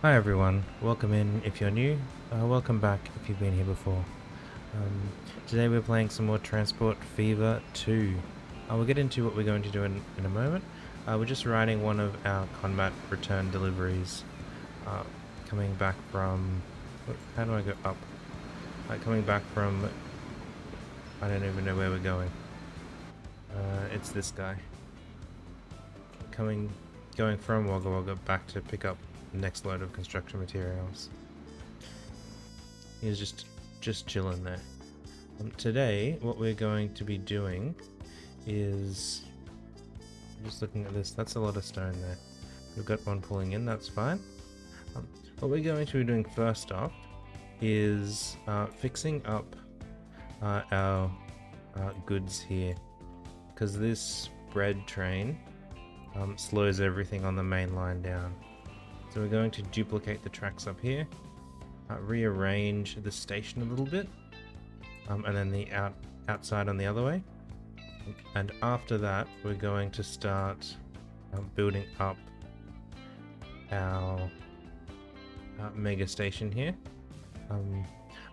Hi everyone, welcome in if you're new, welcome back if you've been here before. Um, Today we're playing some more Transport Fever 2. We'll get into what we're going to do in a moment. We're just riding one of our combat return deliveries, coming back from... How do I go up? Coming back from... I don't even know where we're going. It's this guy. Going from Wagga Wagga back to pick up the next load of construction materials. He's just chilling there. Today, what we're going to be doing is... just looking at this, that's a lot of stone there. We've got one pulling in, that's fine. What we're going to be doing first off is fixing up our goods here, because this bread train slows everything on the main line down. So we're going to duplicate the tracks up here, rearrange the station a little bit, and then the outside on the other way. And after that, we're going to start building up our mega station here,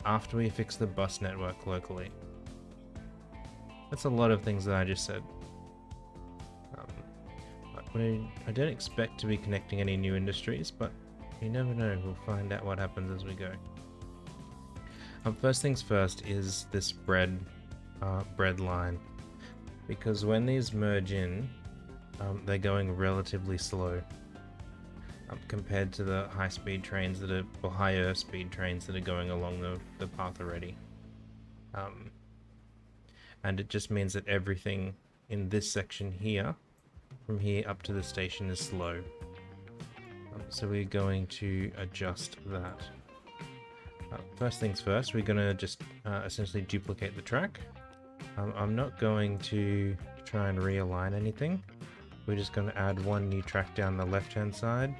after we fix the bus network locally. That's a lot of things that I just said. I don't expect to be connecting any new industries, but you never know, we'll find out what happens as we go. First things first is this bread line, because when these merge in, they're going relatively slow compared to the high-speed trains that are, or higher speed trains that are going along the path already. And it just means that everything in this section here, from here up to the station, is slow. So we're going to adjust that. First things first, we're going to just essentially duplicate the track. I'm not going to try and realign anything. We're just going to add one new track down the left hand side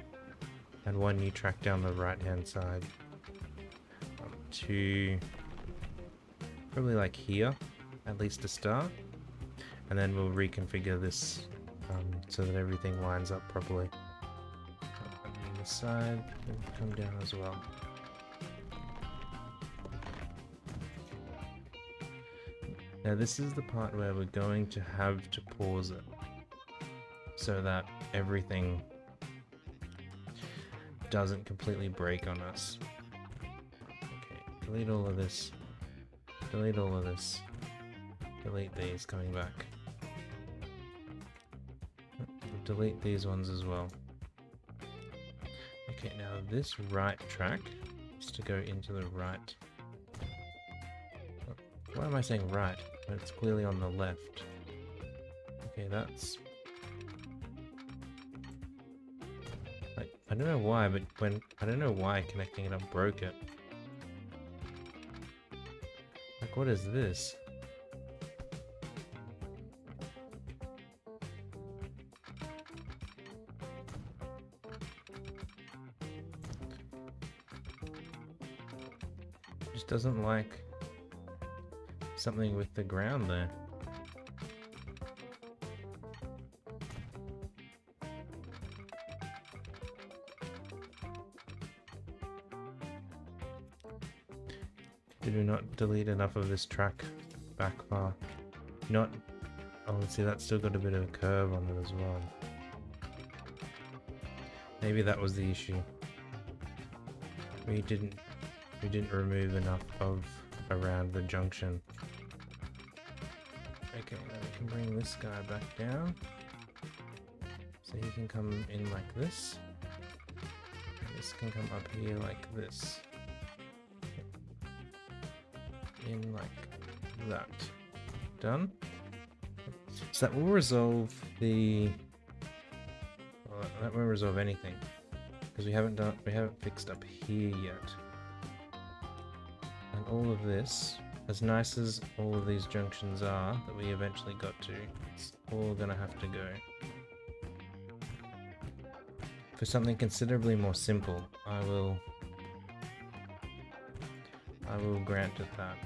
and one new track down the right hand side, to probably like here, at least to start, and then we'll reconfigure this so that everything lines up properly. And this side will come down as well. Now this is the part where we're going to have to pause it so that everything doesn't completely break on us. Okay, delete all of this. Delete all of this. Delete these coming back. Delete these ones as well. Okay, now this right track is to go into the right. Why am I saying right? When it's clearly on the left. Okay, that's... I don't know why, but I don't know why connecting it up broke it. Like, what is this? Just doesn't like something with the ground there. Did we not delete enough of this track back far? Not... Oh, let's see, that's still got a bit of a curve on it as well. Maybe that was the issue. We didn't remove enough of around the junction. Okay, now we can bring this guy back down. So he can come in like this. This can come up here like this. In like that. Done. So that will resolve the... Well, that won't resolve anything, because we haven't fixed up here yet. And all of this, as nice as all of these junctions are that we eventually got to, it's all gonna have to go. For something considerably more simple, I will grant it that.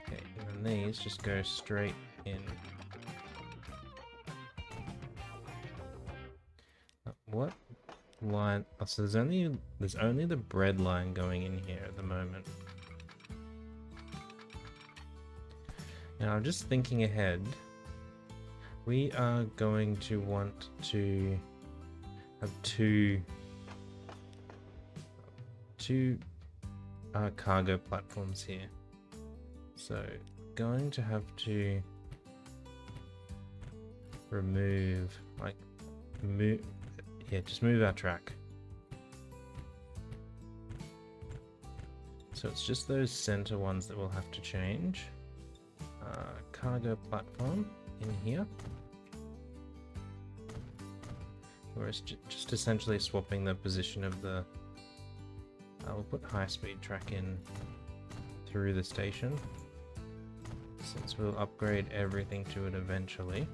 Okay, and then these just go straight in. line. Oh, so there's only the bread line going in here at the moment. Now I'm just thinking ahead. We are going to want to have two cargo platforms here. So going to have to remove, just move our track. So it's just those center ones that we'll have to change. Cargo platform in here. Where it's just essentially swapping the position of the... we'll put high-speed track in through the station, since we'll upgrade everything to it eventually.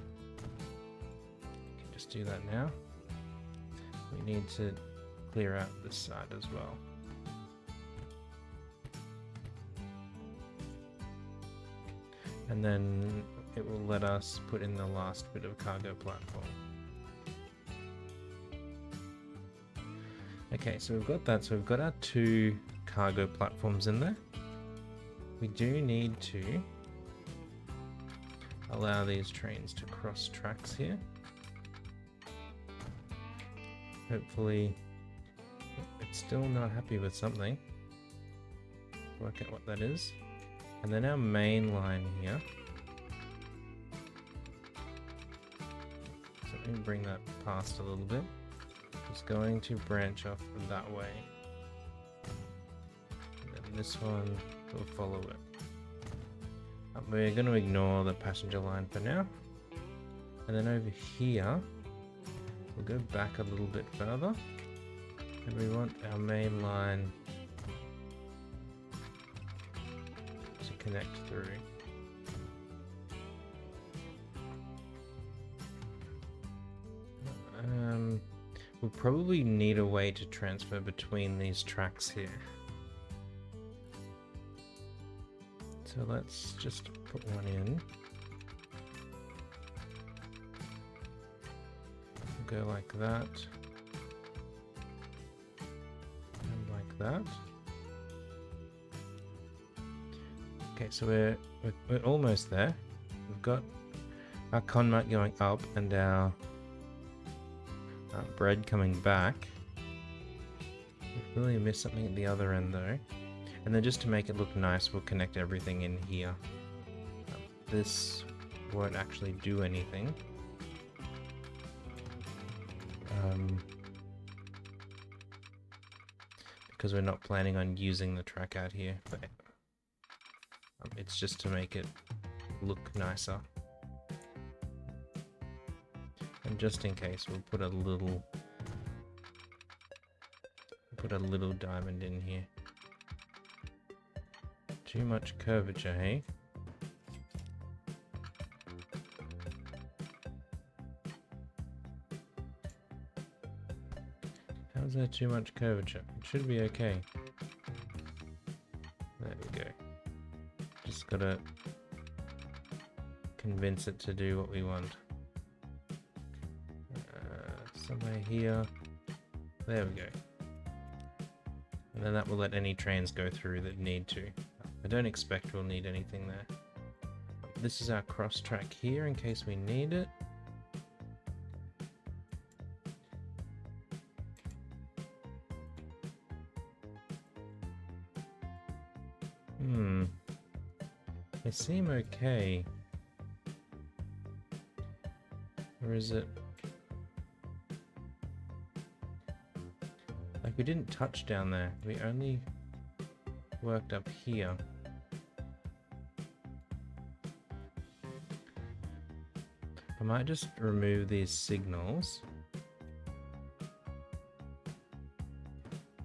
Can just do that now. We need to clear out this side as well. And then it will let us put in the last bit of cargo platform. Okay, so we've got that. So we've got our two cargo platforms in there. We do need to allow these trains to cross tracks here. Hopefully, it's still not happy with something. Work out what that is. And then our main line here. So let me bring that past a little bit. It's going to branch off that way. And then this one will follow it. We're going to ignore the passenger line for now. And then over here, we'll go back a little bit further. And we want our main line to connect through. We'll probably need a way to transfer between these tracks here. So let's just put one in. We'll go like that. And like that. Okay, so we're almost there. We've got our conmat going up and our bread coming back. We've really missed something at the other end though. And then just to make it look nice, we'll connect everything in here. This won't actually do anything. Because we're not planning on using the track out here. But it's just to make it look nicer. And just in case, we'll put a little diamond in here. Too much curvature, hey? How's there too much curvature? It should be okay. There we go. Just gotta convince it to do what we want. Somewhere here. There we go. And then that will let any trains go through that need to. I don't expect we'll need anything there. This is our cross track here in case we need it. They seem okay. Or is it? Like we didn't touch down there. We only worked up here. I might just remove these signals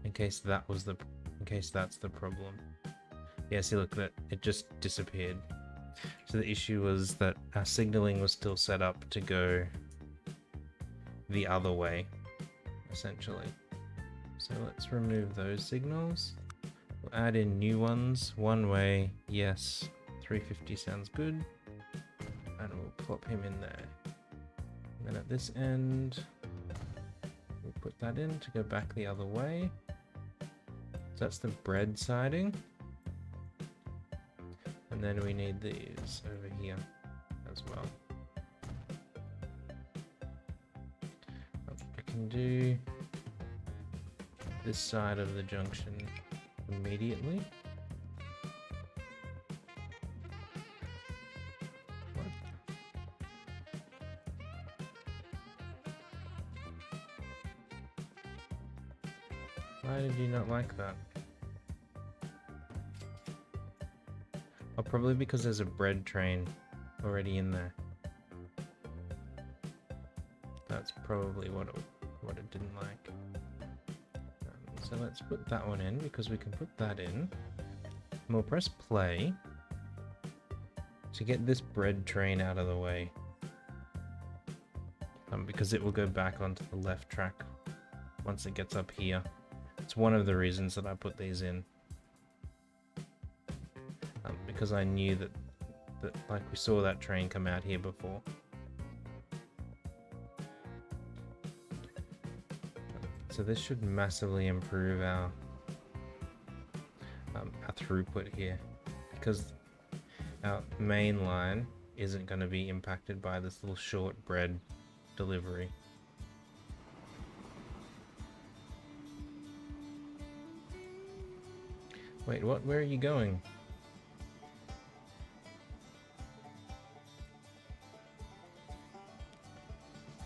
in case that's the problem. Yeah, see, look, that it just disappeared. So the issue was that our signaling was still set up to go the other way, essentially. So let's remove those signals. We'll add in new ones. One way, yes. 350 sounds good. And we'll plop him in there. And then at this end, we'll put that in to go back the other way. So that's the bread siding. And then we need these over here as well. I can do this side of the junction immediately. What? Why did you not like that? Oh, probably because there's a bread train already in there. That's probably what it didn't like. So let's put that one in because we can put that in. And we'll press play to get this bread train out of the way. Because it will go back onto the left track once it gets up here. It's one of the reasons that I put these in. Because I knew that like we saw that train come out here before. So this should massively improve our throughput here, because our main line isn't going to be impacted by this little short bread delivery. Wait, what? Where are you going?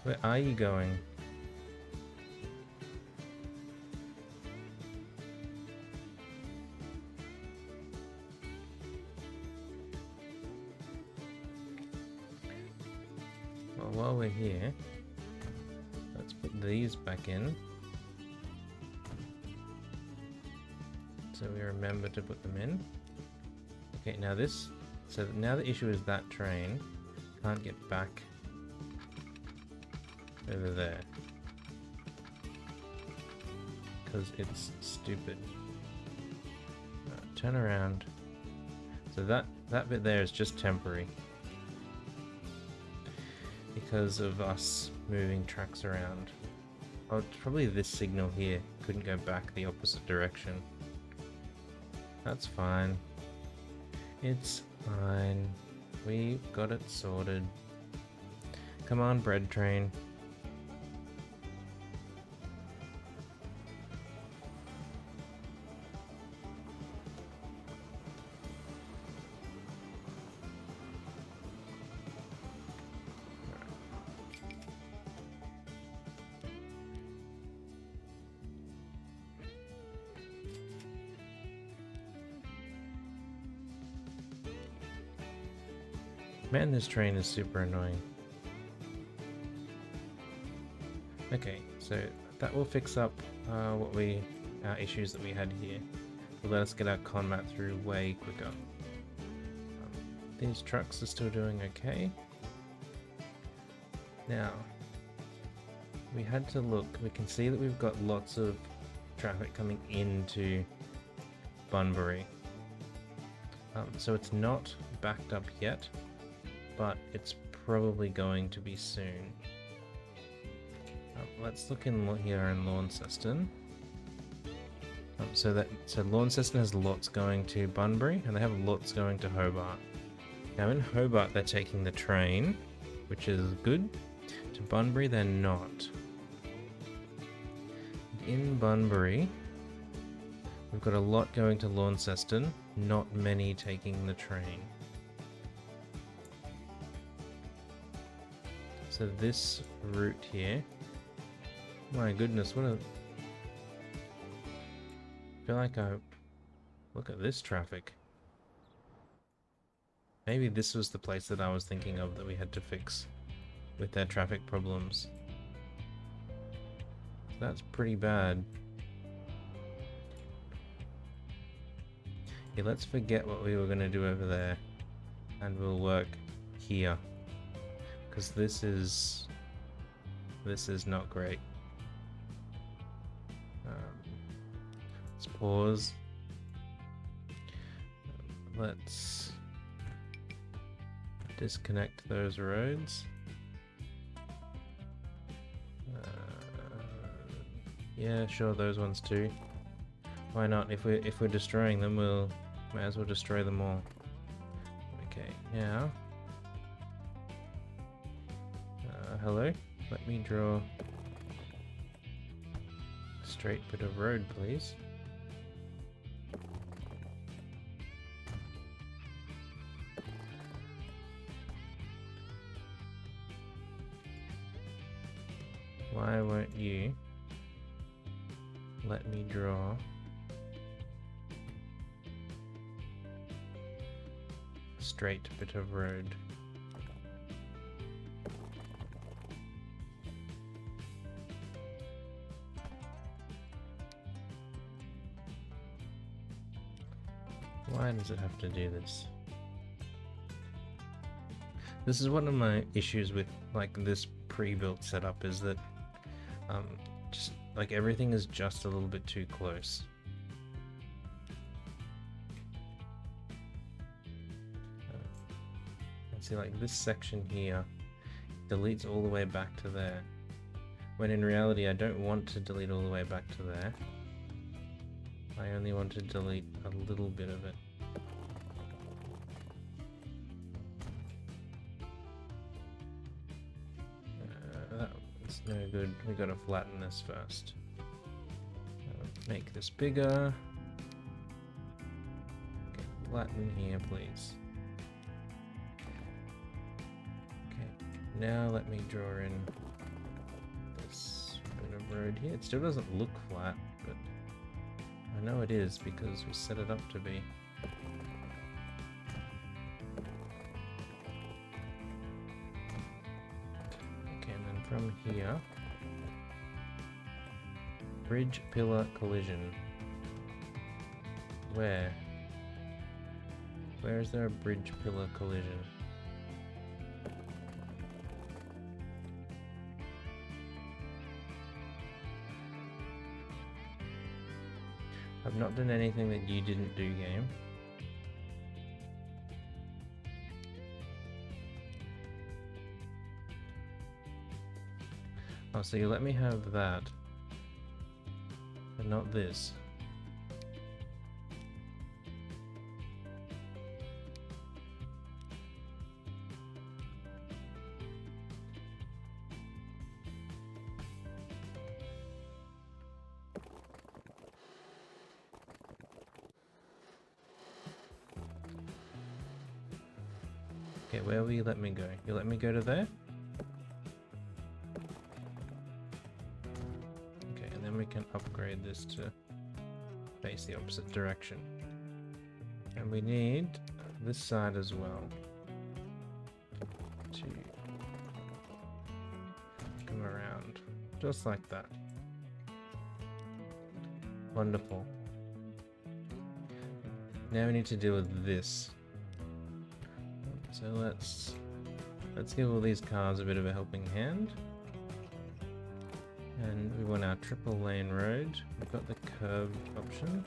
Where are you going? Well, while we're here, let's put these back in. So we remember to put them in. Okay, now this... So now the issue is that train can't get back over there because it's stupid. Turn around. So that bit there is just temporary because of us moving tracks around. Oh, it's probably this signal here couldn't go back the opposite direction. That's fine. It's fine. We got it sorted. Come on, bread train. Man, this train is super annoying. Okay, so that will fix up our issues that we had here. Will let us get our con map through way quicker. These trucks are still doing okay. Now, we had to look. We can see that we've got lots of traffic coming into Bunbury. So it's not backed up yet, but it's probably going to be soon. Let's look in here in Launceston. So Launceston has lots going to Bunbury, and they have lots going to Hobart. Now in Hobart they're taking the train, which is good. To Bunbury they're not. In Bunbury we've got a lot going to Launceston, not many taking the train. So this route here, my goodness, what a... I feel like look at this traffic. Maybe this was the place that I was thinking of that we had to fix with their traffic problems. That's pretty bad. Yeah, let's forget what we were going to do over there and we'll work here, because this is not great. Let's pause. Let's disconnect those roads. Yeah, sure, those ones too. Why not? If we're destroying them, we'll might as well destroy them all. Okay, now. Hello? Let me draw a straight bit of road, please. Why won't you let me draw a straight bit of road? Why does it have to do this? This is one of my issues with like this pre-built setup, is that just like everything is just a little bit too close. And see, like this section here deletes all the way back to there, when in reality I don't want to delete all the way back to there. I only want to delete a little bit of it. That's no good. We gotta flatten this first. Make this bigger. Okay, flatten here, please. Okay, now let me draw in this bit of road here. It still doesn't look flat, but I know it is because we set it up to be. Okay, and then from here, bridge pillar collision. Where? Where is there a bridge pillar collision? I've not done anything that you didn't do, game. Oh, so you let me have that, but not this. Okay, where will you let me go? You let me go to there? Okay, and then we can upgrade this to face the opposite direction. And we need this side as well to come around, just like that. Wonderful. Now we need to deal with this. So let's give all these cars a bit of a helping hand. And we want our triple lane road. We've got the curved option.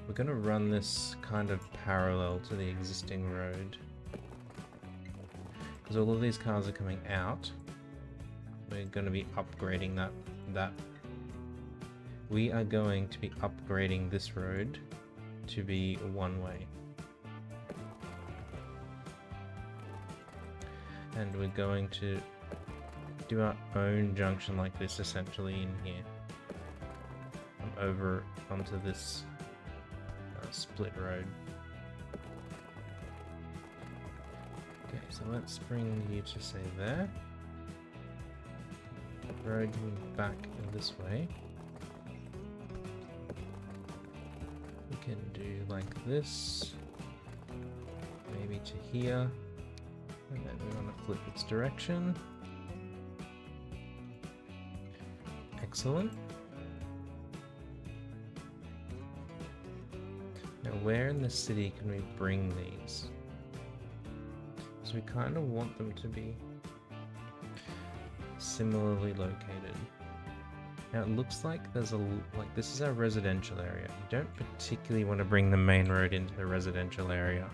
We're going to run this kind of parallel to the existing road, because all of these cars are coming out. We're going to be upgrading that. We are going to be upgrading this road to be one way. And we're going to do our own junction like this essentially in here. Over onto this split road. Okay, so let's bring you to say there. Road back this way. We can do like this. Maybe to here. And then we want to flip its direction. Excellent. Now where in the city can we bring these? So we kind of want them to be similarly located. Now it looks like there's like this is our residential area. You don't particularly want to bring the main road into the residential area.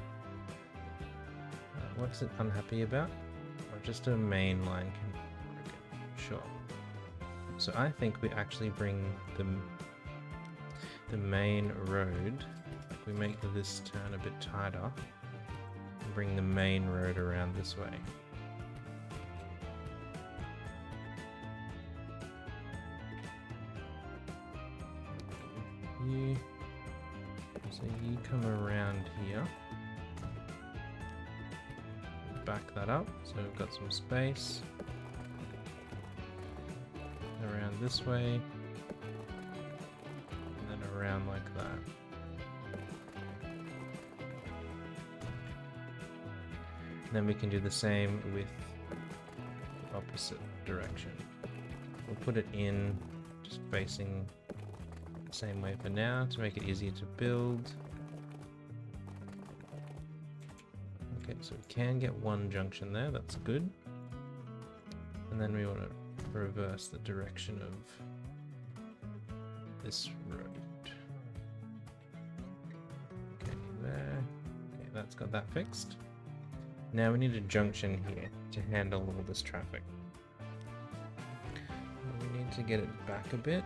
What's it unhappy about? Or just a main line? Sure. So I think we actually bring the main road, we make this turn a bit tighter, and bring the main road around this way. So you come around here, back that up, so we've got some space. Around this way, and then around like that. And then we can do the same with the opposite direction. We'll put it in, just facing the same way for now to make it easier to build. Okay, so we can get one junction there, that's good. And then we want to reverse the direction of this road. Okay, there. Okay, that's got that fixed. Now we need a junction here to handle all this traffic. We need to get it back a bit.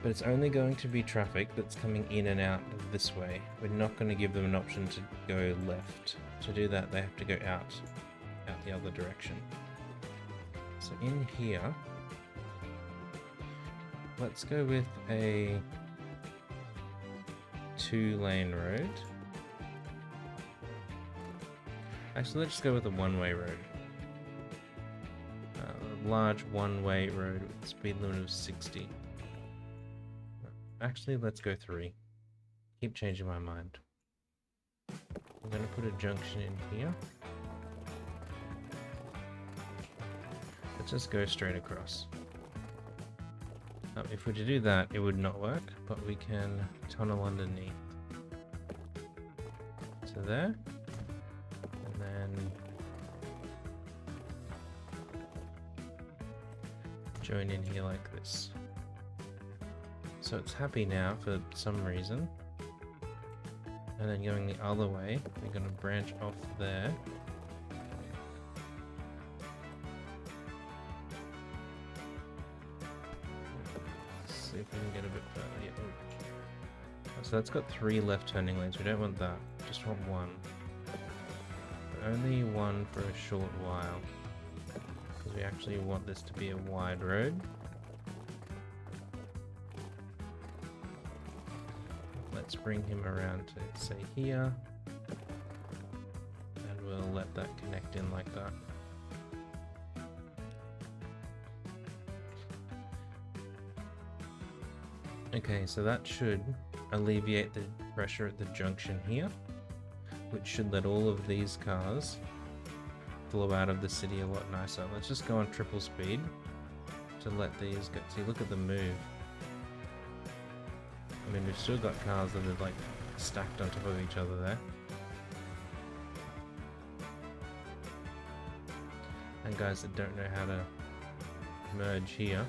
But it's only going to be traffic that's coming in and out this way. We're not going to give them an option to go left. To do that, they have to go out the other direction. So in here, let's go with a 2-lane road. Actually, let's just go with a one-way road. A large one-way road with a speed limit of 60. Actually, let's go 3. Keep changing my mind. I'm going to put a junction in here. Let's just go straight across. If we were to do that, it would not work, but we can tunnel underneath. So there. And then join in here like this. So it's happy now for some reason. And then going the other way, we're going to branch off there. Let's see if we can get a bit further. Yeah. Oh. So that's got 3 left turning lanes. We don't want that. Just want 1. But only 1 for a short while. Because we actually want this to be a wide road. Let's bring him around to, say, here, and we'll let that connect in like that. Okay, so that should alleviate the pressure at the junction here, which should let all of these cars flow out of the city a lot nicer. Let's just go on triple speed to let these go. See, look at the move. I mean, we've still got cars that are like stacked on top of each other there. And guys that don't know how to merge here.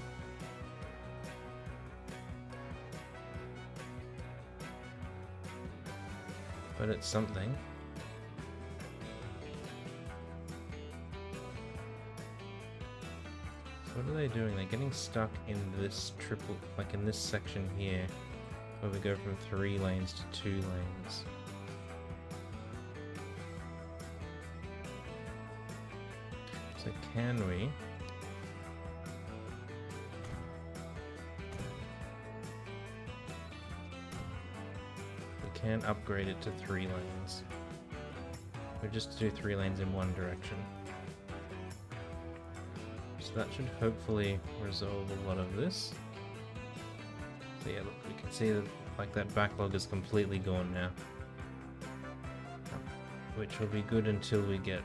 But it's something. So what are they doing? They're getting stuck in this triple, like in this section here, where we go from 3 lanes to 2 lanes. So can we can upgrade it to 3 lanes. We just do 3 lanes in one direction. So that should hopefully resolve a lot of this. So yeah, look, we can see that like that backlog is completely gone now, which will be good until we get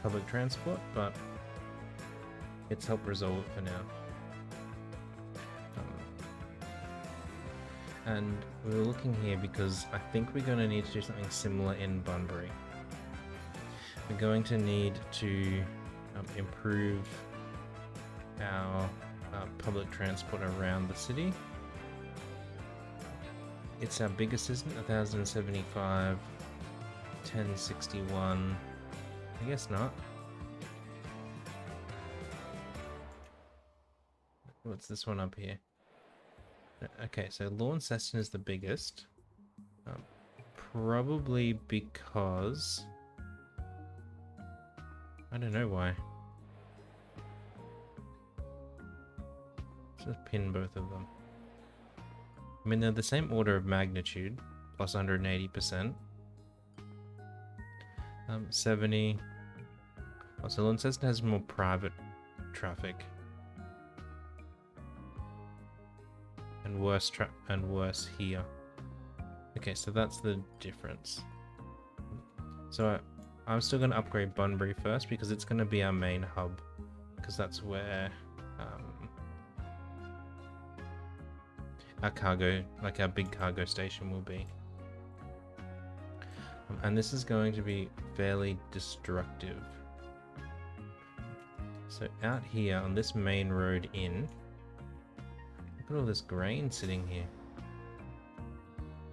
public transport, but it's helped resolve it for now. And we were looking here because I think we're going to need to do something similar in Bunbury. We're going to need to improve our public transport around the city. It's our biggest, isn't it? 1075, 1061. I guess not. What's this one up here? Okay, so Launceston is the biggest. Probably because... I don't know why. Let's just pin both of them. I mean, they're the same order of magnitude, plus 180%. 70. Oh, so Launceston has more private traffic. And worse here. Okay, so that's the difference. So I'm still going to upgrade Bunbury first because it's going to be our main hub. Because that's where our cargo, like our big cargo station will be. And this is going to be fairly destructive. So out here on this main road in, look at all this grain sitting here.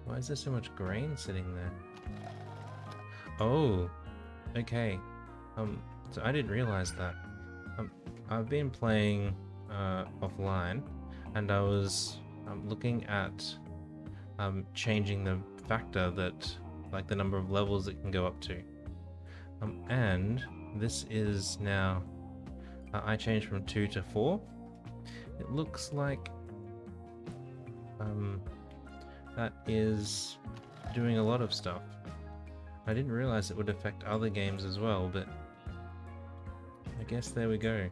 Why is there so much grain sitting there? Oh, okay. So I didn't realize that. I've been playing offline, and I was looking at changing the factor that, like the number of levels it can go up to. And this is now, I changed from 2 to 4. It looks like that is doing a lot of stuff. I didn't realize it would affect other games as well, but I guess there we go.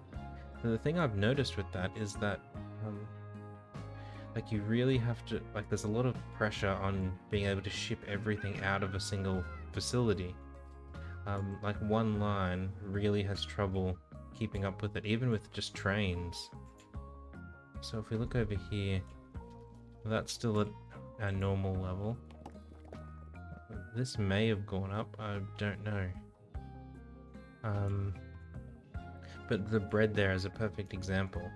So the thing I've noticed with that is that like you really have to, like there's a lot of pressure on being able to ship everything out of a single facility. Like one line really has trouble keeping up with it, even with just trains. So if we look over here, that's still at a normal level. This may have gone up, I don't know. But the bread there is a perfect example.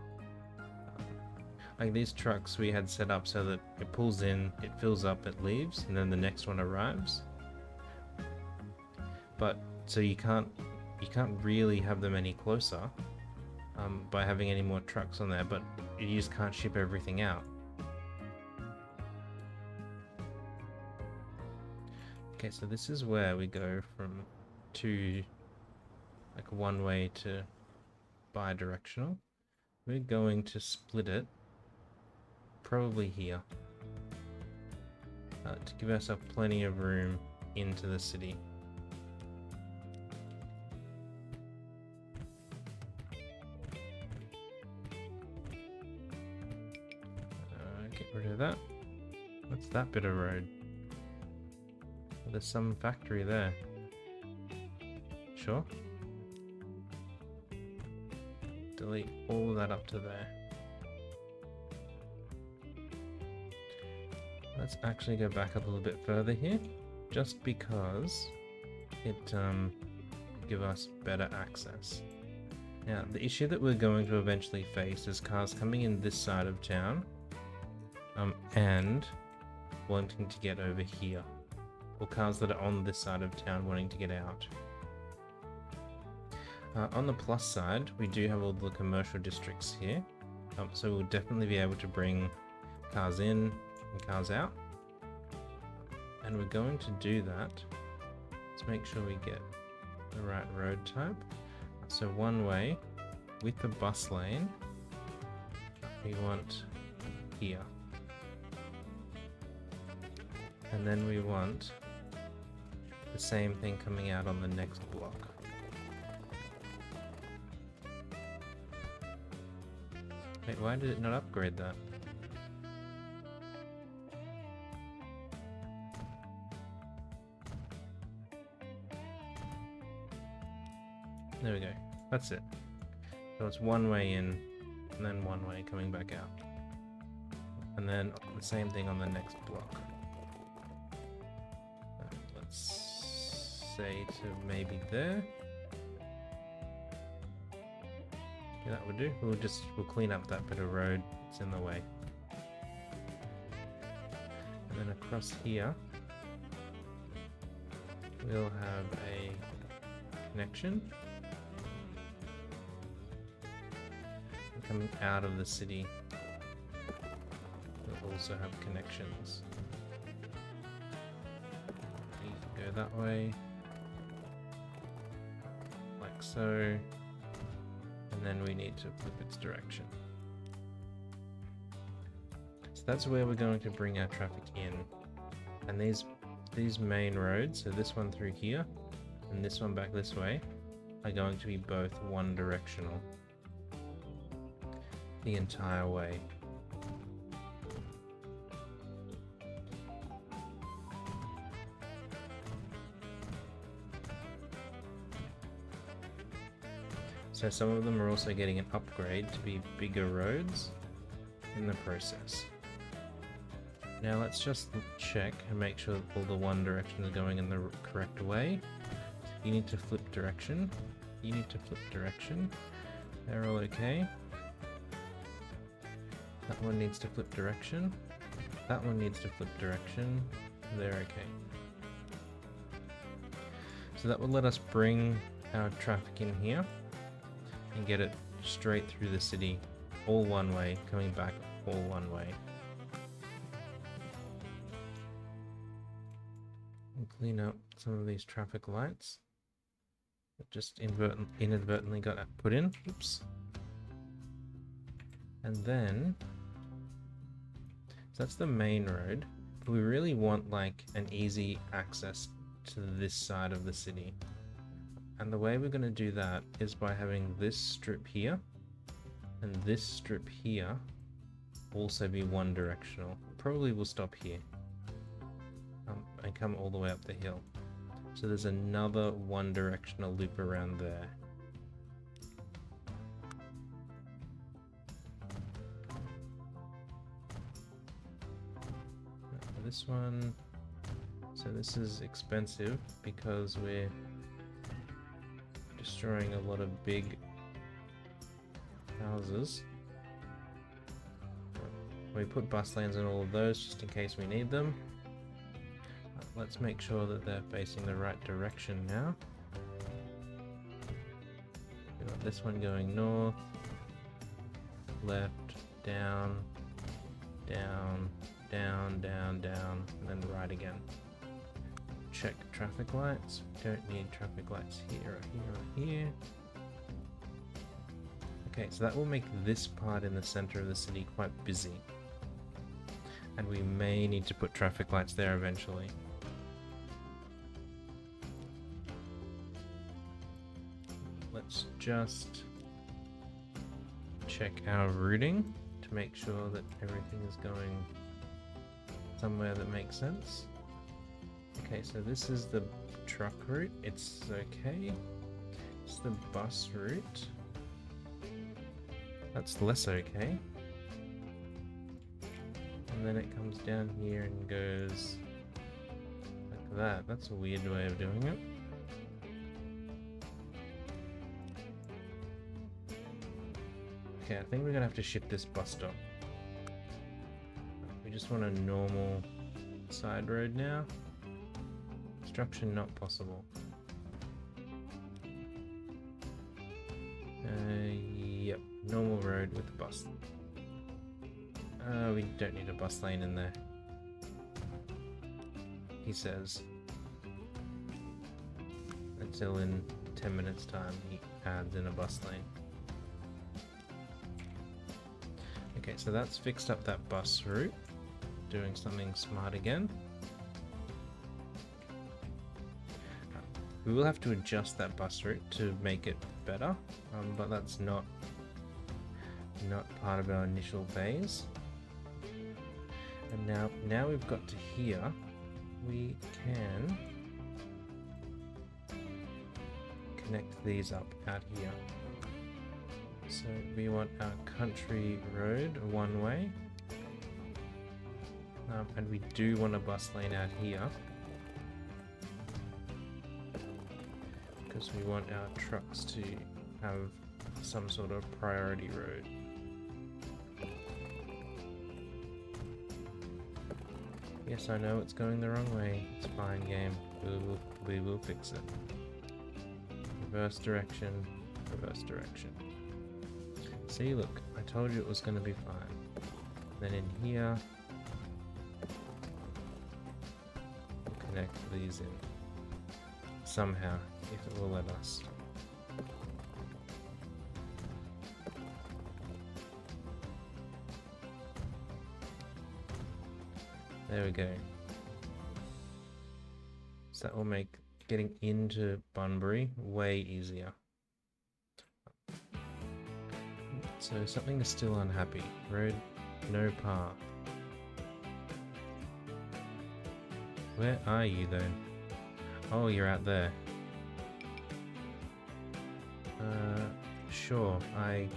Like these trucks we had set up so that it pulls in, it fills up, it leaves, and then the next one arrives. But so you can't really have them any closer by having any more trucks on there, but you just can't ship everything out. Okay, so this is where we go from like one way to bi-directional. We're going to split it probably here to give ourselves plenty of room into the city. Get rid of that. What's that bit of road? There's some factory there. Sure. Delete all of that up to there. Let's actually go back up a little bit further here, just because it give us better access. Now, the issue that we're going to eventually face is cars coming in this side of town, and wanting to get over here. Or cars that are on this side of town wanting to get out. On the plus side, we do have all the commercial districts here, so we'll definitely be able to bring cars in and cars out. And we're going to do that. Let's make sure we get the right road type. So one way with the bus lane, we want here. And then we want the same thing coming out on the next block. Wait, why did it not upgrade that? There we go. That's it. So it's one way in, and then one way coming back out. And then the same thing on the next block. Let's say to maybe there. Yeah, that would do. We'll clean up that bit of road that's in the way. And then across here, we'll have a connection. coming out of the city will also have connections. You can go that way, like so, and then we need to flip its direction. So that's where we're going to bring our traffic in. And these main roads, so this one through here and this one back this way, are going to be both one directional the entire way. So some of them are also getting an upgrade to be bigger roads in the process. Now let's just check and make sure that all the one directions are going in the correct way. You need to flip direction. You need to flip direction. They're all okay. That one needs to flip direction. That one needs to flip direction. They're okay. So that will let us bring our traffic in here and get it straight through the city, all one way, coming back all one way. And clean up some of these traffic lights that just inadvertently got put in. Oops. And then, so that's the main road. But we really want like an easy access to this side of the city. And the way we're going to do that is by having this strip here and this strip here also be one directional. Probably will stop here and come all the way up the hill. So there's another one directional loop around there. This one, so this is expensive because we're destroying a lot of big houses. We put bus lanes on all of those just in case we need them. Let's make sure that they're facing the right direction now. We've got this one going north, left, down, down, down, down, down, and then right again. Check traffic lights. We don't need traffic lights here or here or here. Okay, so that will make this part in the center of the city quite busy. And we may need to put traffic lights there eventually. Let's just check our routing to make sure that everything is going somewhere that makes sense. Okay, so this is the truck route. It's okay. It's the bus route. That's less okay. And then it comes down here and goes like that. That's a weird way of doing it. Okay, I think we're gonna have to shift this bus stop. We just want a normal side road now. Construction not possible. Yep, normal road with a bus. We don't need a bus lane in there, he says. Until in 10 minutes time he adds in a bus lane. Okay, so that's fixed up that bus route, doing something smart again. We will have to adjust that bus route to make it better, but that's not part of our initial phase. And now we've got to here, we can connect these up out here. So we want our country road one way, and we do want a bus lane out here because we want our trucks to have some sort of priority road. Yes, I know it's going the wrong way. It's fine, game. We will fix it. Reverse direction, reverse direction. See, look, I told you it was going to be fine. Then in here, we'll connect these in somehow, if it will let us. There we go. So that will make getting into Bunbury way easier. So something is still unhappy. Road, no path. Where are you then? Oh, you're out there. Sure, I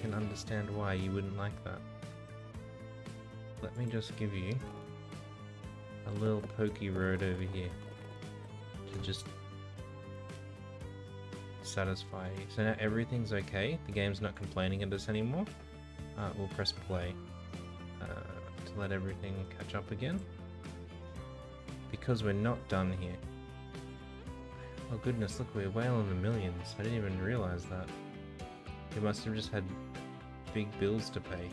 can understand why you wouldn't like that. Let me just give you a little pokey road over here to just satisfy you. So now everything's okay. The game's not complaining at us anymore. We'll press play to let everything catch up again. Because we're not done here. Oh goodness, look, we're well in the millions. I didn't even realize that. We must have just had big bills to pay.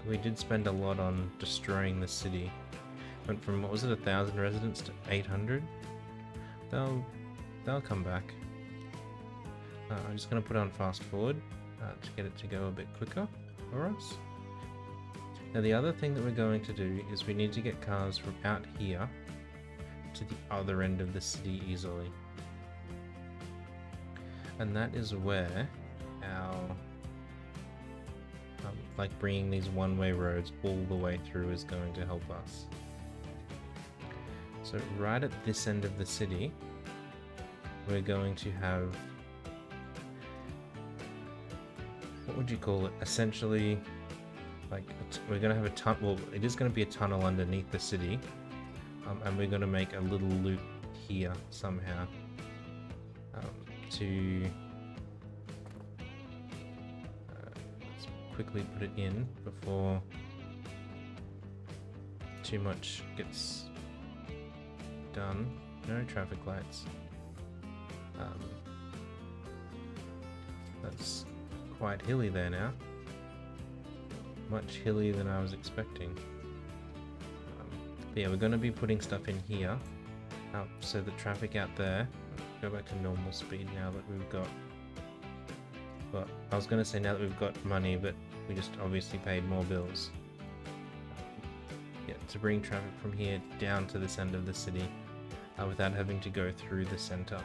We did spend a lot on destroying the city. Went from, what was it, 1,000 residents to 800? They'll come back. I'm just going to put on fast forward to get it to go a bit quicker for us. Now the other thing that we're going to do is we need to get cars from out here to the other end of the city easily. And that is where our like bringing these one-way roads all the way through is going to help us. So right at this end of the city, we're going to have, what would you call it? Essentially, like we're going to have a tunnel. Well, it is going to be a tunnel underneath the city, and we're going to make a little loop here somehow to let's quickly put it in before too much gets done. No traffic lights. That's quite hilly there now. Much hillier than I was expecting. But yeah, we're going to be putting stuff in here, so the traffic out there. Go back to normal speed now that we've got. Well, I was going to say now that we've got money, but we just obviously paid more bills. Yeah, to bring traffic from here down to this end of the city, without having to go through the center.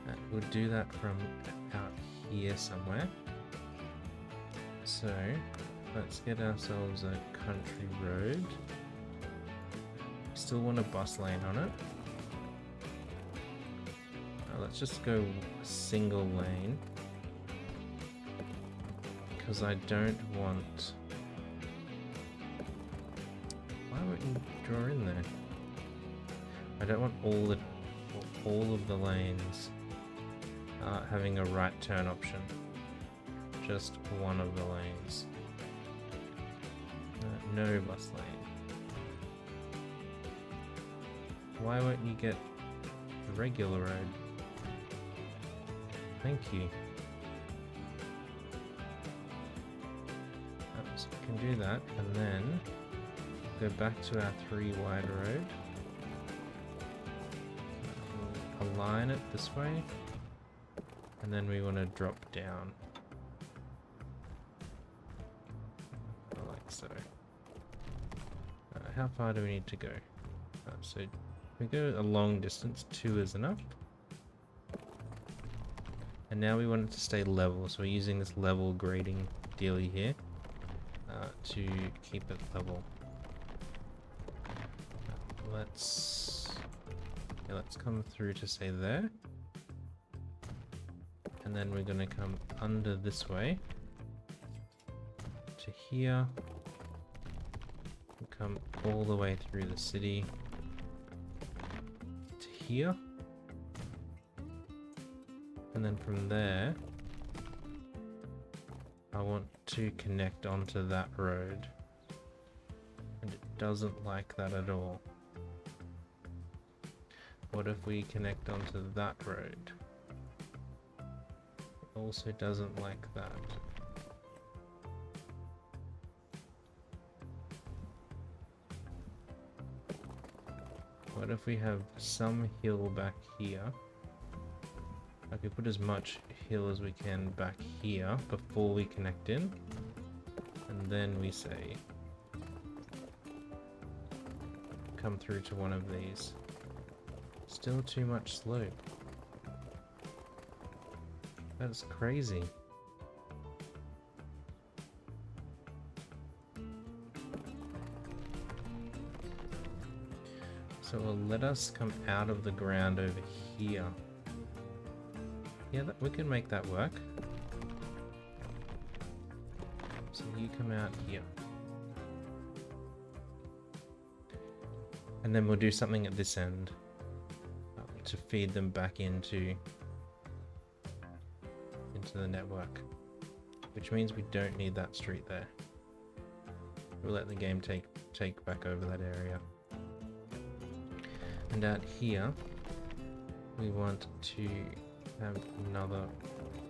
And we'll do that from out here somewhere. So let's get ourselves a country road. Still want a bus lane on it. Let's just go a single lane, because I don't want... Why won't you draw in there? I don't want all of the lanes having a right turn option. Just one of the lanes. No bus lane. Why won't you get the regular road? Thank you. So we can do that, and then go back to our 3 wide road. Align it this way, and then we want to drop down. Like so. How far do we need to go? So we go a long distance, 2 is enough. And now we want it to stay level, so we're using this level grading dealie here to keep it level. Let's come through to say there, and then we're going to come under this way to here, come all the way through the city to here. And then from there, I want to connect onto that road. And it doesn't like that at all. What if we connect onto that road? It also doesn't like that. What if we have some hill back here? Like we put as much hill as we can back here before we connect in. And then we say, come through to one of these. Still too much slope. That's crazy. So it will let us come out of the ground over here. Yeah, we can make that work. So you come out here. And then we'll do something at this end to feed them back into the network. Which means we don't need that street there. We'll let the game take back over that area. And out here, we want to have another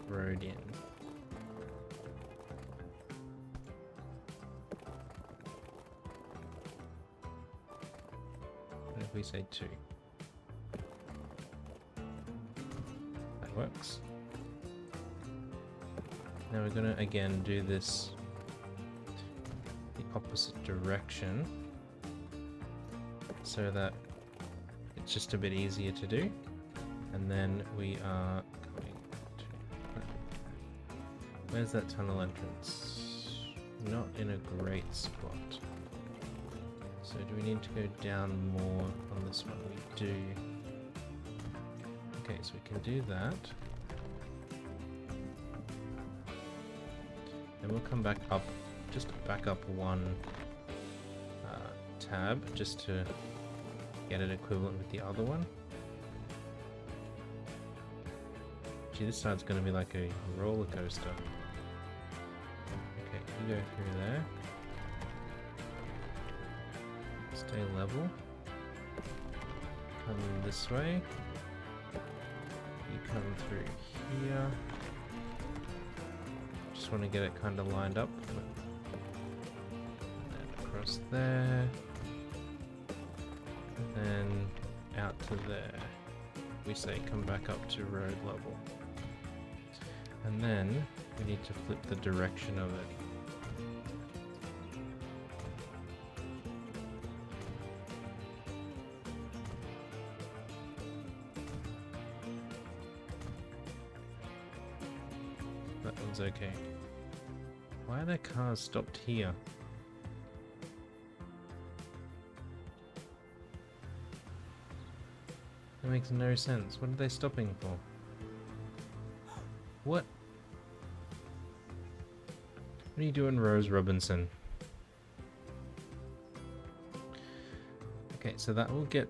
road in. What if we say 2? That works. Now we're gonna again do this the opposite direction so that it's just a bit easier to do. And then we are going to... Where's that tunnel entrance? Not in a great spot. So do we need to go down more on this one? We do. Okay, so we can do that. Then we'll come back up, just back up one tab, just to get it equivalent with the other one. Gee, this side's going to be like a roller coaster. Okay, you go through there. Stay level. Come this way. You come through here. Just want to get it kind of lined up. And across there. And then out to there. We say come back up to road level. And then we need to flip the direction of it. That one's okay. Why are there cars stopped here? That makes no sense. What are they stopping for? What? What are you doing, Rose Robinson? Okay, so that will give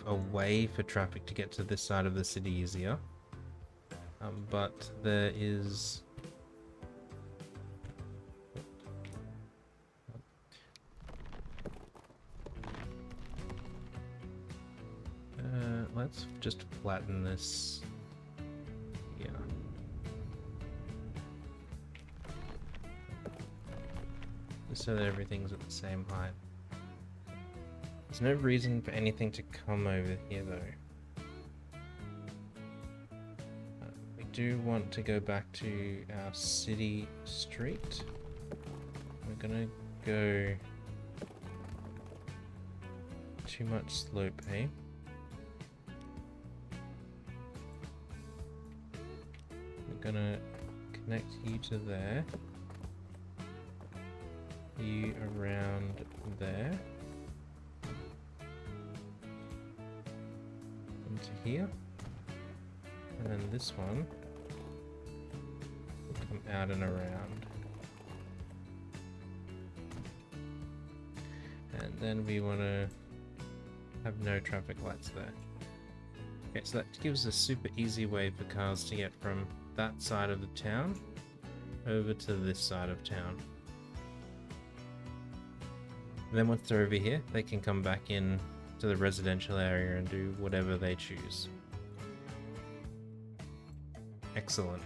a way for traffic to get to this side of the city easier. But there is... let's just flatten this. Yeah. Just so that everything's at the same height. There's no reason for anything to come over here though. We do want to go back to our city street. We're gonna go too much slope, eh? We're gonna connect you to there. You around there. Into here. And then this one will come out and around. And then we want to have no traffic lights there. Okay, so that gives a super easy way for cars to get from that side of the town over to this side of town. And then once they're over here, they can come back in to the residential area and do whatever they choose. Excellent.